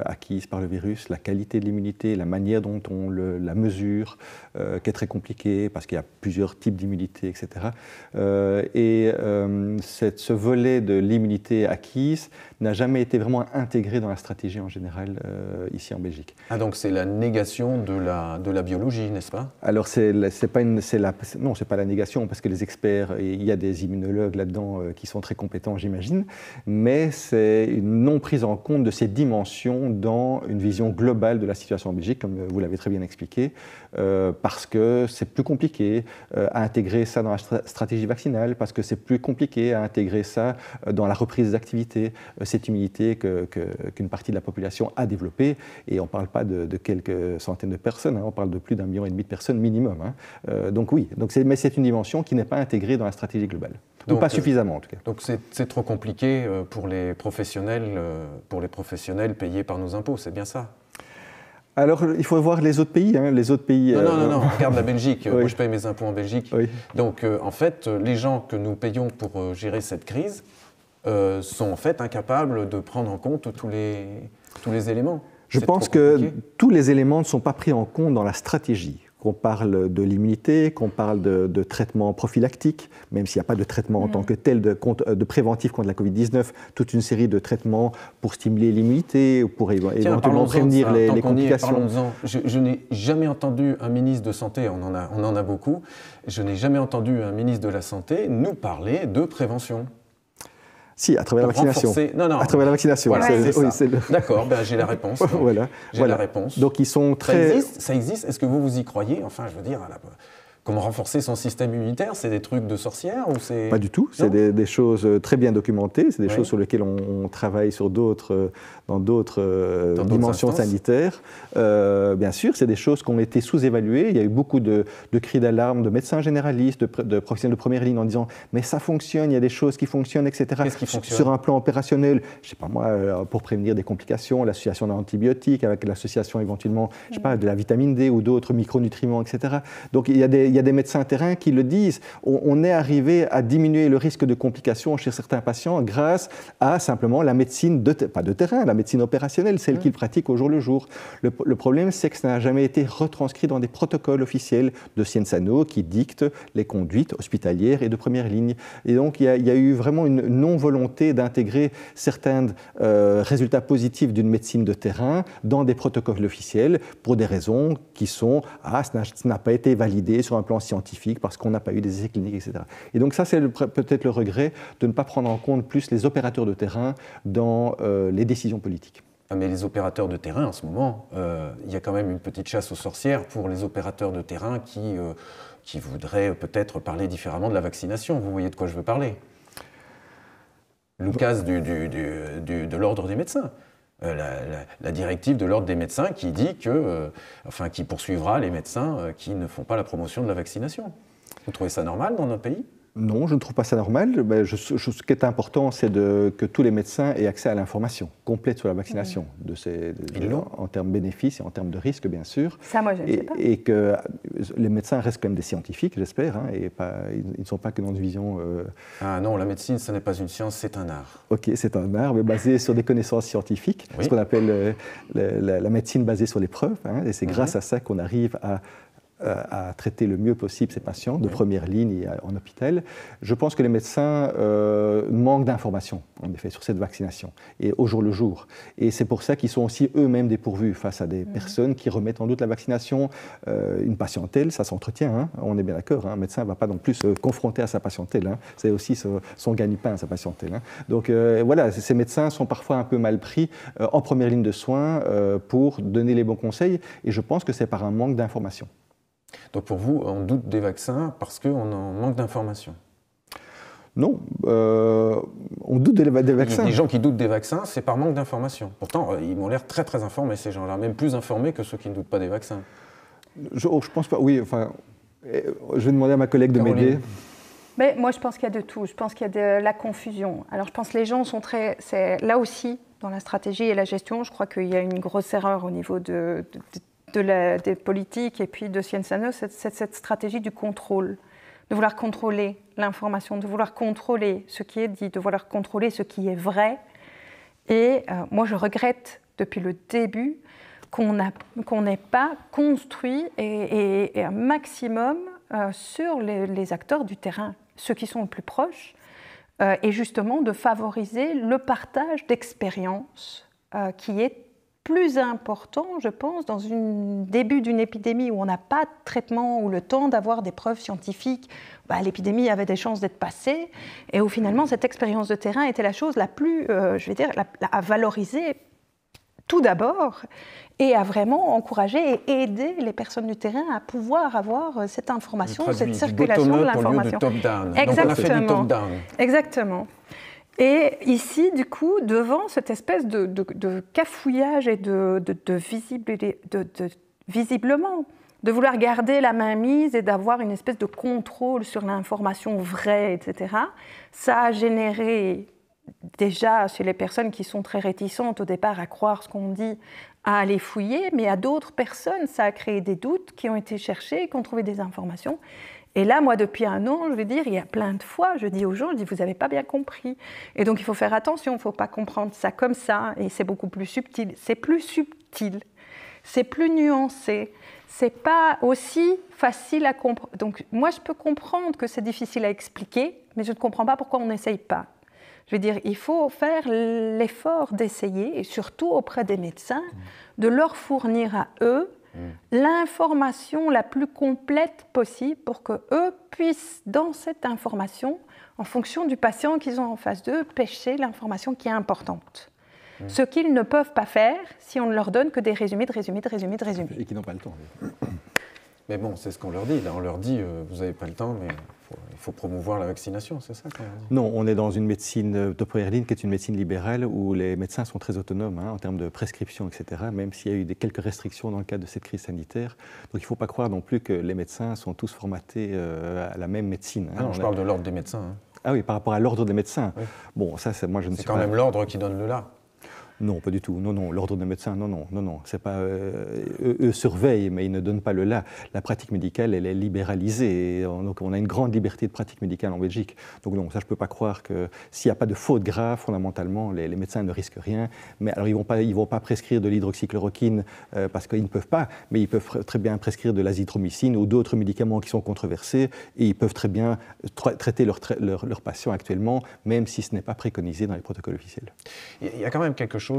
acquise par le virus, la qualité de l'immunité, la manière dont on la mesure, qui est très compliquée parce qu'il y a plusieurs types d'immunité, etc. Ce volet de l'immunité acquise n'a jamais été vraiment intégré dans la stratégie en général ici en Belgique. Ah, donc c'est la négation de la biologie, n'est-ce pas ? Alors, non, c'est pas la négation, parce que les experts, il y a des immunologues là-dedans qui sont très compétents, j'imagine, mais c'est une non prise en compte de ces dimensions dans une vision globale de la situation en Belgique, comme vous l'avez très bien expliqué, parce que c'est plus compliqué à intégrer ça dans la stratégie vaccinale, parce que c'est plus compliqué à intégrer ça dans la reprise des activités, cette immunité qu'une partie de la population a développée, et on ne parle pas de quelques centaines de personnes, on parle de plus d'1,5 million de personnes minimum. Donc oui, mais c'est une dimension qui n'est pas intégrée dans la stratégie globale. Donc, ou pas suffisamment en tout cas. Donc c'est trop compliqué pour les professionnels payés par nos impôts, c'est bien ça ? Alors, il faut voir les autres pays. Les autres pays non, regarde la Belgique. Oui. Moi, je paye mes impôts en Belgique. Oui. Donc, en fait, les gens que nous payons pour gérer cette crise sont en fait incapables de prendre en compte tous les éléments. Je pense que tous les éléments ne sont pas pris en compte dans la stratégie. Qu'on parle de l'immunité, qu'on parle de traitement prophylactique, même s'il n'y a pas de traitement en tant que tel de préventif contre la Covid-19, toute une série de traitements pour stimuler l'immunité ou pour éventuellement prévenir les complications. Je n'ai jamais entendu un ministre de Santé, on en a beaucoup, je n'ai jamais entendu un ministre de la Santé nous parler de prévention. Si, à travers la vaccination. À travers la vaccination. Voilà, D'accord, j'ai la réponse. J'ai la réponse. Donc ils sont très... Ça existe. Est-ce que vous y croyez? Enfin, je veux dire, comment renforcer son système immunitaire? C'est des trucs de sorcière ou c'est... Pas du tout. C'est des choses très bien documentées. C'est des choses sur lesquelles on travaille dans d'autres dimensions sanitaires. Bien sûr, c'est des choses qui ont été sous-évaluées. Il y a eu beaucoup de cris d'alarme de médecins généralistes, de professionnels de première ligne en disant « mais ça fonctionne, il y a des choses qui fonctionnent, etc. » Qu'est-ce qui fonctionne? Sur un plan opérationnel, je ne sais pas moi, pour prévenir des complications, l'association d'antibiotiques avec l'association éventuellement, je sais pas, de la vitamine D ou d'autres micronutriments, etc. Donc il y a des médecins terrain qui le disent. On est arrivé à diminuer le risque de complications chez certains patients grâce à simplement la médecine, pas de terrain, la médecine opérationnelle, celle qu'ils pratiquent au jour le jour. Le problème, c'est que ça n'a jamais été retranscrit dans des protocoles officiels de Sciences Anno qui dictent les conduites hospitalières et de première ligne. Et donc, il y a eu vraiment une non-volonté d'intégrer certains résultats positifs d'une médecine de terrain dans des protocoles officiels pour des raisons qui sont « ah, ça n'a pas été validé sur un plan scientifique parce qu'on n'a pas eu des essais cliniques, etc. » Et donc ça, c'est peut-être le regret de ne pas prendre en compte plus les opérateurs de terrain dans les décisions politiques. Mais les opérateurs de terrain, en ce moment, il y a quand même une petite chasse aux sorcières pour les opérateurs de terrain qui voudraient peut-être parler différemment de la vaccination. Vous voyez de quoi je veux parler? L'oukase de l'ordre des médecins. La directive de l'ordre des médecins qui dit qui poursuivra les médecins qui ne font pas la promotion de la vaccination. Vous trouvez ça normal dans notre pays? Non, je ne trouve pas ça normal. Ce qui est important, c'est que tous les médecins aient accès à l'information complète sur la vaccination, en termes de bénéfices et en termes de risques, bien sûr. Ça, moi, je ne sais pas. Et que les médecins restent quand même des scientifiques, j'espère, et ils ne sont pas que dans une vision... Ah non, la médecine, ce n'est pas une science, c'est un art. Ok, c'est un art, mais basé sur des connaissances scientifiques, ce qu'on appelle la médecine basée sur les preuves, et c'est grâce à ça qu'on arrive à traiter le mieux possible ces patients de première ligne et en hôpital. Je pense que les médecins manquent d'informations, en effet, sur cette vaccination, et au jour le jour. Et c'est pour ça qu'ils sont aussi eux-mêmes dépourvus face à des personnes qui remettent en doute la vaccination. Une patientèle, ça s'entretient, on est bien d'accord, un médecin ne va pas non plus se confronter à sa patientèle, c'est aussi son gagne-pain, sa patientèle. Donc voilà, ces médecins sont parfois un peu mal pris en première ligne de soins pour donner les bons conseils, et je pense que c'est par un manque d'information. Donc pour vous, on doute des vaccins parce qu'on en manque d'informations? Non, on doute des vaccins. Les gens qui doutent des vaccins, c'est par manque d'informations. Pourtant, ils m'ont l'air très très informés, ces gens-là, même plus informés que ceux qui ne doutent pas des vaccins. Je pense pas, oui, enfin, je vais demander à ma collègue de m'aider. Mais moi, je pense qu'il y a de tout. Je pense qu'il y a de la confusion. Alors, je pense que les gens sont très... Là aussi, dans la stratégie et la gestion, je crois qu'il y a une grosse erreur au niveau des politiques et puis de Sciences Anno, c'est cette stratégie du contrôle, de vouloir contrôler l'information, de vouloir contrôler ce qui est dit, de vouloir contrôler ce qui est vrai. Et moi, je regrette depuis le début qu'on n'ait pas construit et un maximum sur les acteurs du terrain, ceux qui sont le plus proches, et justement de favoriser le partage d'expériences qui est plus important, je pense, dans le début d'une épidémie où on n'a pas de traitement ou le temps d'avoir des preuves scientifiques. L'épidémie avait des chances d'être passée et où finalement cette expérience de terrain était la chose la plus, à valoriser tout d'abord et à vraiment encourager et aider les personnes du terrain à pouvoir avoir cette information, cette circulation de l'information. Exactement. Donc on a fait du top-down. Exactement. Et ici, du coup, devant cette espèce de cafouillage et de visiblement, de vouloir garder la main mise et d'avoir une espèce de contrôle sur l'information vraie, etc., ça a généré déjà chez les personnes qui sont très réticentes au départ à croire ce qu'on dit, à aller fouiller, mais à d'autres personnes, ça a créé des doutes qui ont été cherchés, qui ont trouvé des informations. Et là, moi, depuis un an, je veux dire, il y a plein de fois, je dis aux gens, vous n'avez pas bien compris. Et donc, il faut faire attention, il ne faut pas comprendre ça comme ça, et c'est beaucoup plus subtil. C'est plus subtil, c'est plus nuancé, c'est pas aussi facile à comprendre. Donc, moi, je peux comprendre que c'est difficile à expliquer, mais je ne comprends pas pourquoi on n'essaye pas. Je veux dire, il faut faire l'effort d'essayer, et surtout auprès des médecins, de leur fournir à eux l'information la plus complète possible pour qu'eux puissent, dans cette information, en fonction du patient qu'ils ont en face d'eux, pêcher l'information qui est importante. Ce qu'ils ne peuvent pas faire si on ne leur donne que des résumés de résumés de résumés de résumés. Et qui n'ont pas le temps. Mais bon, c'est ce qu'on leur dit. Là, on leur dit, vous n'avez pas le temps, mais il faut promouvoir la vaccination, c'est ça qu'on leur dit? Non, on est dans une médecine de première ligne qui est une médecine libérale où les médecins sont très autonomes en termes de prescription, etc., même s'il y a eu quelques restrictions dans le cadre de cette crise sanitaire. Donc il ne faut pas croire non plus que les médecins sont tous formatés à la même médecine. Ah non, je parle de l'ordre des médecins. Ah oui, par rapport à l'ordre des médecins. Oui. Bon, ça, moi, je ne sais pas. C'est quand même l'ordre qui donne le là. Non, pas du tout. Non, l'ordre des médecins, non. C'est pas, eux surveillent, mais ils ne donnent pas le là. La pratique médicale, elle est libéralisée. Donc, on a une grande liberté de pratique médicale en Belgique. Donc, non, ça, je ne peux pas croire que s'il n'y a pas de faute grave, fondamentalement, les médecins ne risquent rien. Mais alors, ils vont pas prescrire de l'hydroxychloroquine parce qu'ils ne peuvent pas, mais ils peuvent très bien prescrire de l'azithromycine ou d'autres médicaments qui sont controversés et ils peuvent très bien traiter leurs patients actuellement, même si ce n'est pas préconisé dans les protocoles officiels. Il y a quand même quelque chose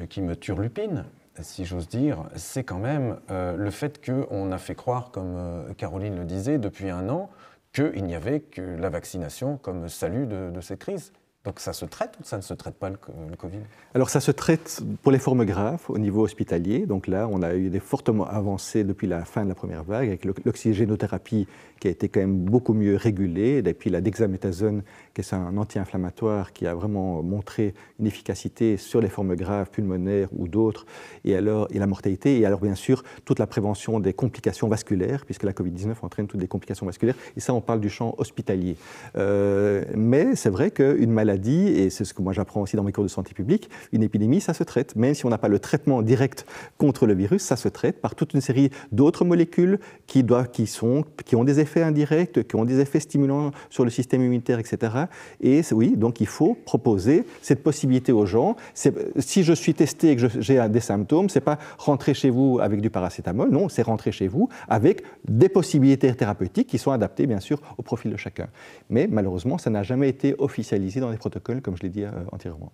qui me turlupine, si j'ose dire, c'est quand même le fait qu'on a fait croire, comme Caroline le disait, depuis un an, qu'il n'y avait que la vaccination comme salut de cette crise. Donc ça se traite ou ça ne se traite pas le Covid? Alors ça se traite pour les formes graves au niveau hospitalier. Donc là, on a eu des fortes avancées depuis la fin de la première vague avec l'oxygénothérapie qui a été quand même beaucoup mieux régulée. Et puis la dexaméthasone, qui est un anti-inflammatoire qui a vraiment montré une efficacité sur les formes graves pulmonaires ou d'autres. Et la mortalité. Et alors bien sûr, toute la prévention des complications vasculaires, puisque la Covid-19 entraîne toutes les complications vasculaires. Et ça, on parle du champ hospitalier. Mais c'est vrai qu'une maladie, et c'est ce que moi j'apprends aussi dans mes cours de santé publique, une épidémie, ça se traite. Même si on n'a pas le traitement direct contre le virus, ça se traite par toute une série d'autres molécules qui ont des effets indirects, qui ont des effets stimulants sur le système immunitaire, etc. Et oui, donc il faut proposer cette possibilité aux gens. Si je suis testé et que j'ai des symptômes, c'est pas rentrer chez vous avec du paracétamol, non, c'est rentrer chez vous avec des possibilités thérapeutiques qui sont adaptées, bien sûr, au profil de chacun. Mais malheureusement, ça n'a jamais été officialisé dans les protocoles, comme je l'ai dit antérieurement.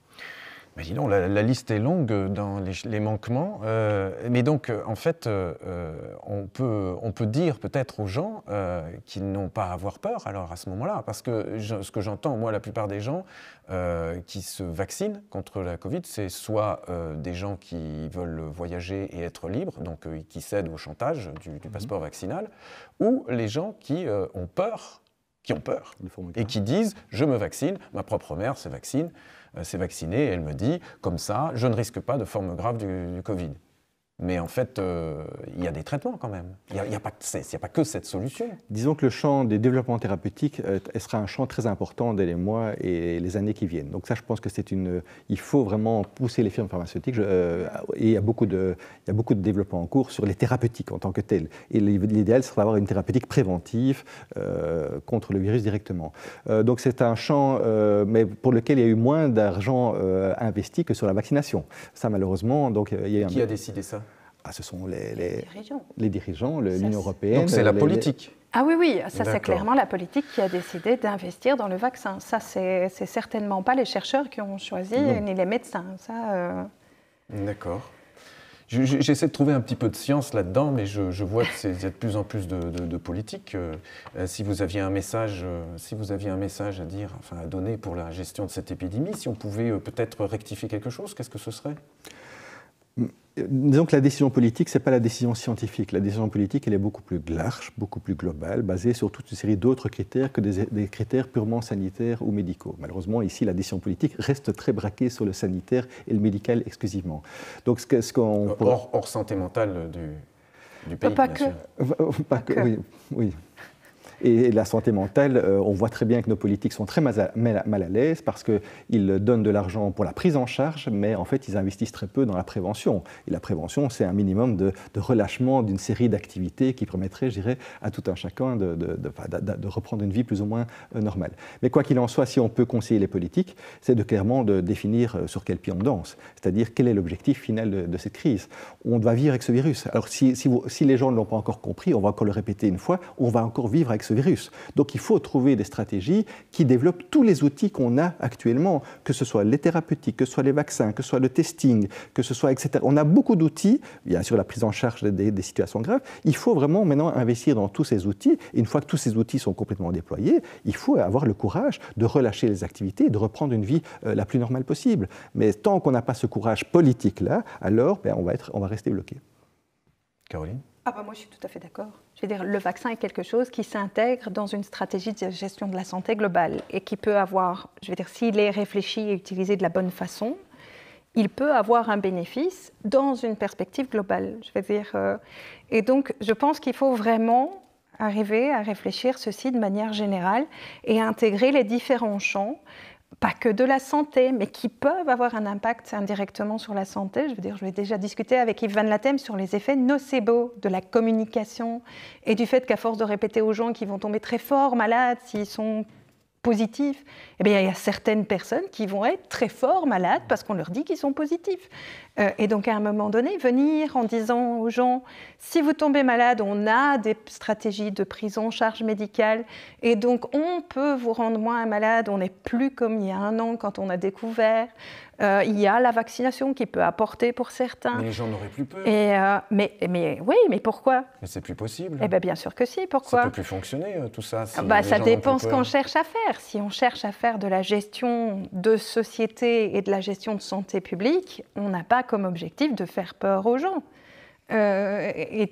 Mais dis donc, la liste est longue dans les manquements. Mais donc, en fait, on peut dire peut-être aux gens qu'ils n'ont pas à avoir peur alors à ce moment-là. Parce que ce que j'entends, moi, la plupart des gens qui se vaccinent contre la Covid, c'est soit des gens qui veulent voyager et être libres, donc qui cèdent au chantage du passeport vaccinal, ou les gens qui ont peur et qui disent « je me vaccine, ma propre mère s'est vaccinée et elle me dit « comme ça, je ne risque pas de forme grave du Covid ». Mais en fait, il y a des traitements quand même. Il n'y a pas que cette solution. Disons que le champ des développements thérapeutiques sera un champ très important dès les mois et les années qui viennent. Donc ça, je pense que il faut vraiment pousser les firmes pharmaceutiques. Et il y a beaucoup de développements en cours sur les thérapeutiques en tant que telles. Et l'idéal serait d'avoir une thérapeutique préventive contre le virus directement. Donc c'est un champ, mais pour lequel il y a eu moins d'argent investi que sur la vaccination. Ça, malheureusement, donc Qui a décidé ça? Ce sont les dirigeants, l'Union européenne. Donc c'est la politique. Ah oui, ça c'est clairement la politique qui a décidé d'investir dans le vaccin. Ça, c'est certainement pas les chercheurs qui ont choisi, ni les médecins. D'accord. J'essaie de trouver un petit peu de science là-dedans, mais je vois qu'il y a de plus en plus de politique. Si vous aviez un message à dire, à donner pour la gestion de cette épidémie, si on pouvait peut-être rectifier quelque chose, qu'est-ce que ce serait ? Disons que la décision politique, ce n'est pas la décision scientifique. La décision politique, elle est beaucoup plus large, beaucoup plus globale, basée sur toute une série d'autres critères que des critères purement sanitaires ou médicaux. Malheureusement, ici, la décision politique reste très braquée sur le sanitaire et le médical exclusivement. Donc, hors santé mentale du pays, bien sûr. Pas que. Oui. Et la santé mentale, on voit très bien que nos politiques sont très mal à l'aise parce qu'ils donnent de l'argent pour la prise en charge, mais en fait, ils investissent très peu dans la prévention. Et la prévention, c'est un minimum de relâchement d'une série d'activités qui permettrait, je dirais, à tout un chacun de reprendre une vie plus ou moins normale. Mais quoi qu'il en soit, si on peut conseiller les politiques, c'est clairement de définir sur quel pied on danse, c'est-à-dire quel est l'objectif final de cette crise. On doit vivre avec ce virus. Alors si les gens ne l'ont pas encore compris, on va encore le répéter une fois, on va encore vivre avec ce virus. Donc il faut trouver des stratégies qui développent tous les outils qu'on a actuellement, que ce soit les thérapeutiques, que ce soit les vaccins, que ce soit le testing, que ce soit etc. On a beaucoup d'outils, bien sûr la prise en charge des situations graves. Il faut vraiment maintenant investir dans tous ces outils. Et une fois que tous ces outils sont complètement déployés, il faut avoir le courage de relâcher les activités et de reprendre une vie la plus normale possible. Mais tant qu'on n'a pas ce courage politique-là, alors on va rester bloqué. Caroline ? Moi, je suis tout à fait d'accord. Je veux dire, le vaccin est quelque chose qui s'intègre dans une stratégie de gestion de la santé globale et qui peut avoir, je veux dire, s'il est réfléchi et utilisé de la bonne façon, il peut avoir un bénéfice dans une perspective globale. Je veux dire, et donc, je pense qu'il faut vraiment arriver à réfléchir ceci de manière générale et à intégrer les différents champs, pas que de la santé, mais qui peuvent avoir un impact indirectement sur la santé. Je veux dire, je vais déjà discuter avec Yves Van Latem sur les effets nocebo de la communication et du fait qu'à force de répéter aux gens qu'ils vont tomber très fort malades s'ils sont positifs, eh bien, il y a certaines personnes qui vont être très fort malades parce qu'on leur dit qu'ils sont positifs. Et donc, à un moment donné, venir en disant aux gens, si vous tombez malade, on a des stratégies de prise en charge médicale et donc on peut vous rendre moins malade, on n'est plus comme il y a un an quand on a découvert. Il y a la vaccination qui peut apporter pour certains. Mais les gens n'auraient plus peur. Mais oui, mais pourquoi ? Mais c'est plus possible. Eh bien, bien sûr que si, pourquoi ? Ça ne peut plus fonctionner, tout ça. Si ça dépend ce qu'on cherche à faire. Si on cherche à faire de la gestion de société et de la gestion de santé publique, on n'a pas comme objectif de faire peur aux gens. Et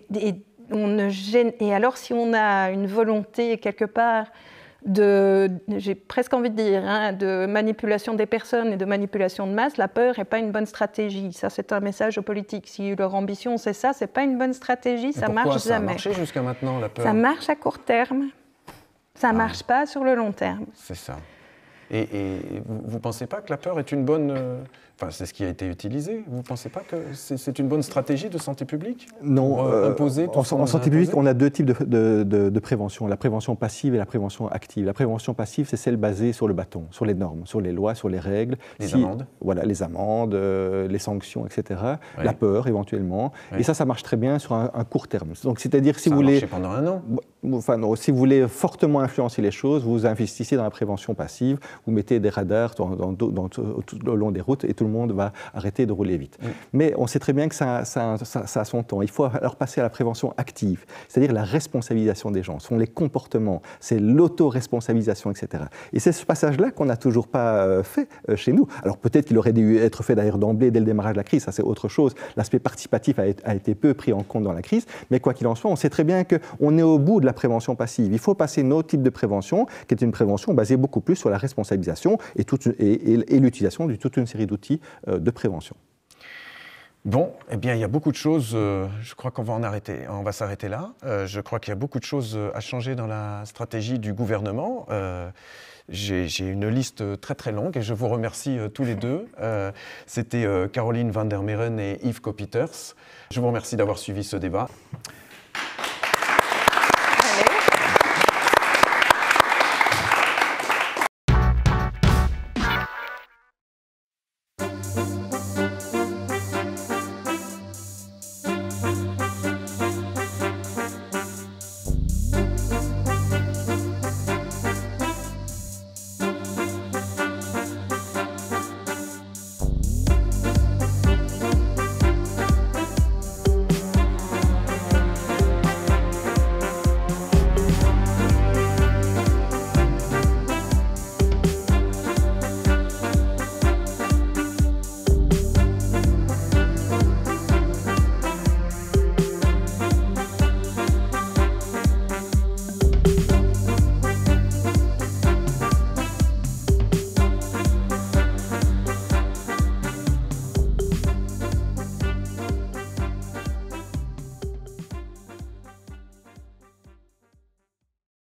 alors, si on a une volonté quelque part j'ai presque envie de dire, de manipulation des personnes et de manipulation de masse, la peur n'est pas une bonne stratégie. Ça, c'est un message aux politiques. Si leur ambition, c'est ça, c'est pas une bonne stratégie, ça marche jamais. Ça a marché jusqu'à maintenant, la peur ? Ça marche à court terme. Ça marche pas sur le long terme. C'est ça. Et vous ne pensez pas que la peur est une bonne... Enfin, c'est ce qui a été utilisé. Vous ne pensez pas que c'est une bonne stratégie de santé publique ? Non. Imposer tout en santé publique, on a deux types de prévention. La prévention passive et la prévention active. La prévention passive, c'est celle basée sur le bâton, sur les normes, sur les lois, sur les règles. Les amendes. Voilà, les amendes, les sanctions, etc. Oui. La peur, éventuellement. Oui. Et ça marche très bien sur un court terme. Donc, c'est-à-dire, si ça vous voulez... Ça a marché pendant un an. Enfin, non, si vous voulez fortement influencer les choses, vous investissez dans la prévention passive, vous mettez des radars tout le long des routes et tout le monde va arrêter de rouler vite. Oui. Mais on sait très bien que ça a son temps. Il faut alors passer à la prévention active, c'est-à-dire la responsabilisation des gens. Ce sont les comportements, c'est l'auto-responsabilisation, etc. Et c'est ce passage-là qu'on n'a toujours pas fait chez nous. Alors peut-être qu'il aurait dû être fait d'ailleurs d'emblée dès le démarrage de la crise, ça c'est autre chose. L'aspect participatif a été peu pris en compte dans la crise, mais quoi qu'il en soit, on sait très bien qu'on est au bout de la prévention passive. Il faut passer notre type de prévention, qui est une prévention basée beaucoup plus sur la responsabilisation et l'utilisation de toute une série d'outils de prévention. Bon, eh bien, il y a beaucoup de choses, je crois qu'on va on va s'arrêter là. Je crois qu'il y a beaucoup de choses à changer dans la stratégie du gouvernement. J'ai une liste très très longue et je vous remercie tous les deux. C'était Caroline van der Meren et Yves Coppieters. Je vous remercie d'avoir suivi ce débat.